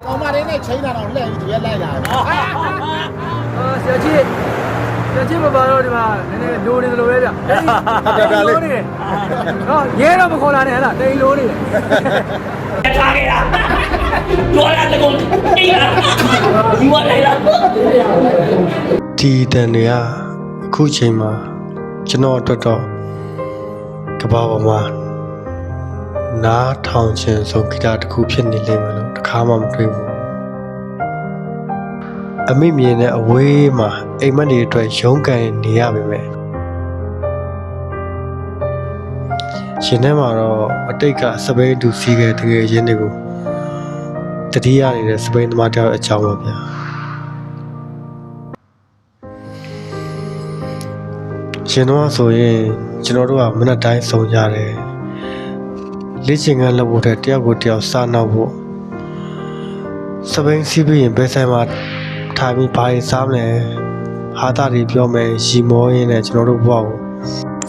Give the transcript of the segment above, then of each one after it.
ကောင်မလေးနဲ့ချိန်တာတော့လှည့်ပြီးရက်လိုက်တာဆရာကြီးမပါတော့ဒီမှာနည်းနည်းလိုနေသလိုပဲဗျလိုနေနော်ရဲတော့မခေါ်လာနဲ့ဟဲ့လားတိန်လိုနေထားခဲ့တာတော်ရတဲ့ကောင်အိမ်လာဒီဝလိုက်လာဒီတန်တွေကအခုချိန်မှာကျွန်တော်အတွက်တော့ကဘာပေါ်မှာနားထောင်ခြင်းဆုံးဂီတတစ်ခုဖြစ်နေလိမ့်မယ်လို့တခါမှမတွေ့ဘူးအမိမြင်တဲ့အဝေးမှာအိမ်မက်တွေအတွက်ရုန်းကန်နေရပါမယ်ရှင်ထဲမှာတော့အတိတ်ကစပိန်တူစီးခဲ့တကယ်ရင်းတွေကိုတတိယနေတဲ့စပိန်သမားတယောက်အကြောင်းပါဗျာရှင်တော့ဆိုရင်ကျွန်တော်တို့ကမနက်တိုင်းဆုံကြတယ်လေ့ကျင့်ခန်းလုပ်ဖို့တယောက်ကိုတယောက်စားနောက်ဖို့စပိန်စီးပြီးရင်ဘယ်ဆိုင်မှာထိုင်ပြီးဘာတွေစားမလဲဟာတာတွေပြောမယ်ရီမောရင်းနဲ့ကျွန်တော်တို့ဘဝကို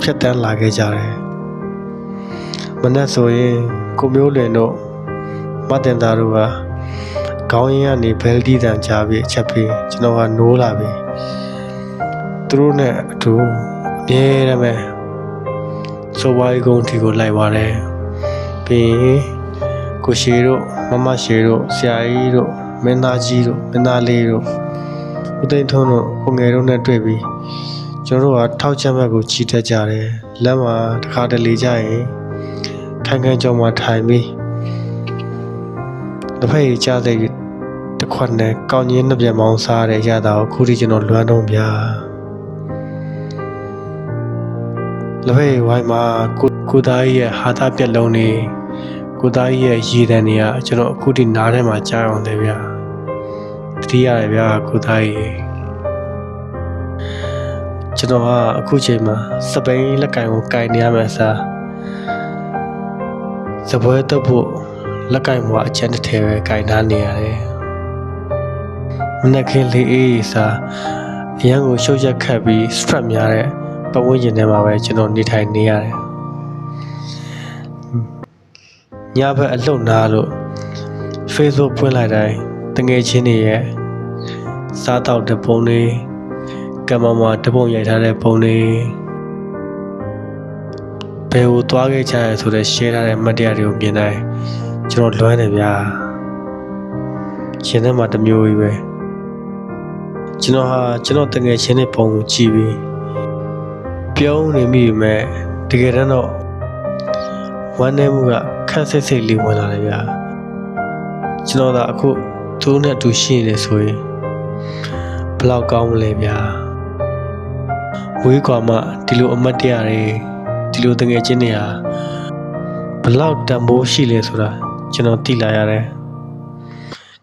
ဖြတ်တန်းလာခဲ့ကြတယ်မနက်ဆိုရင်ကိုမျိုးလင်တို့မတင်သားတို့ကခေါင်းရင်းကနေဘယ်လ်တီတန်ချပြီးအချက်ပြီးကျွန်တော်ကနိုးလာပြီသူတို့နဲ့အတူအမြဲတမ်းပဲဆိုဝိုင်းကုန်းထီကိုလိုက်သွားတယ်ပြီးရင်ကိုရှေတို့မရှေတို့ဆရာကြီးတို့မင်းသားကြီးတို့မင်းသားလေးတို့ဦးသိန်းထွန်းတို့ကိုငယ်တို့နဲ့တွေ့ပြီးကျွန်တော်တို့ကထောက်ချက်ဘက်ကိုချီတက်ကြတယ်လက်မှာတစ်ခါတလေကြရင်ခိုင်ခိုင်ကြောင်မှာထိုင်ပြီးတစ်ဖက်ကြီးကြားတဲ့တစ်ခွက်နဲ့ကောင်းကြီးနှစ်ပြက်မောင်းစားတဲ့ရတာကိုခုထိကျွန်တော်လွမ်းတော့ဗျာလက်ဖက်ဝိုင်းမှာကိုသားကြီးရဲ့ဟာသားပြက်လုံးနေကိုသားကြီးရဲ့ရေတံတွေကကျွန်တော်အခုထိနားထဲမှာကြားအောင်တယ်ဗျာတတိယရဗျာကိုသားကြီးကျွန်တော်ကအခုချိန်မှာစပိန်လက်ကင်ကိုကင်နေရမယ်စားစပွဲတော့ဖို့လက်ကင်မှာအချမ်းတစ်ထည်ပဲကင်ထားနေရတယ်မနက်ခင်းလေးအေးစားအရန်ကိုရှုပ်ရက်ခတ်ပြီး stress များတဲ့ပတ်ဝန်းကျင်ထဲမှာပဲကျွန်တော်နေထိုင်နေရတယ်ညဘက်အလှုပ်နားလို့ Facebook ဖွင့်လိုက်တိုင်းတငယ်ချင်းတွေရဲ့စားတောက်တဲ့ပုံတွေကမ္ဘာမှာတပုံရိုက်ထားတဲ့ပုံတွေဘယ်ကိုသွားခဲ့ကြရဲဆိုတဲ့ share ထားတဲ့မှတ်တရတွေကိုမြင်တိုင်းကျွန်တော်လွမ်းတယ်ဗျာရှင်ထဲမှာတစ်မျိုးကြီးပဲကျွန်တော်တငယ်ချင်းတွေပုံကိုကြည့်ပြီးပြုံးနေမိမဲ့တကယ်တော့ဝမ်းနည်းမှုကခက်ဆိတ်လေးဝင်လာတယ်ဗျာကျွန်တော်ကအခုသူနဲ့တူရှိနေဆိုရင်ဘလောက်ကောင်းမလဲဗျာဝေးကွာမှဒီလိုအမတ်တရားတွေဒီလိုတငယ်ချင်းတွေဟာဘလောက်တန်ဖိုးရှိလဲဆိုတာကျွန်တော်သိလာရတယ်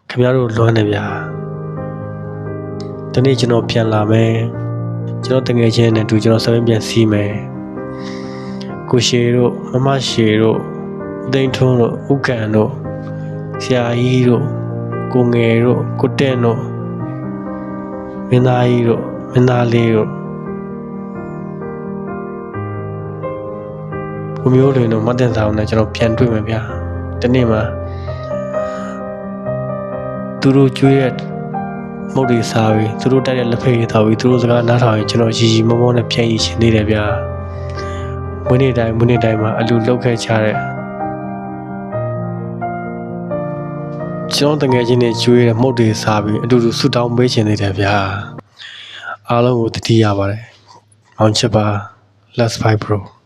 ခင်ဗျားတို့လွမ်းနေဗျာဒီနေ့ကျွန်တော်ပြန်လာမယ်ကျွန်တော်တငယ်ချင်းနဲ့တူကျွန်တော်စပင်းပြန်စီးမယ်ကိုရှေတို့မရှေတို့သိန်းထွန်းတို့ဥက္ကန်တို့ဆရာကြီးတို့ကိုငယ်တို့ကိုတဲ့တို့မင်းသားကြီးတို့မင်းသားလေးတို့ကိုမျိုးတွေတို့မတင်ဆောင်နဲ့ကျွန်တော်ပြန်တွေ့မယ်ဗျာဒီနေ့မှာသူတို့ကျွေးတဲ့မုတ်တွေစားပြီးသူတို့တိုက်တဲ့လက်ဖက်ရည်တောက်ပြီးသူတို့စကားနားထောင်ရင်ကျွန်တော်ရီမောမောနဲ့ပြန်ရည်ရှင်နေတယ်ဗျာမွေးနေ့တိုင်းမှာအလူလောက်ခဲ့ကြတဲ့ကျွန်တော်တငယ်ချင်းတွေကျွေးတဲ့မုတ်တွေစားပြီးအတူတူဆူတောင်းပေးချင်နေတယ်ဗျာအားလုံးကိုတတိယပါတယ်မောင်ချစ်ပါ Let's fight bro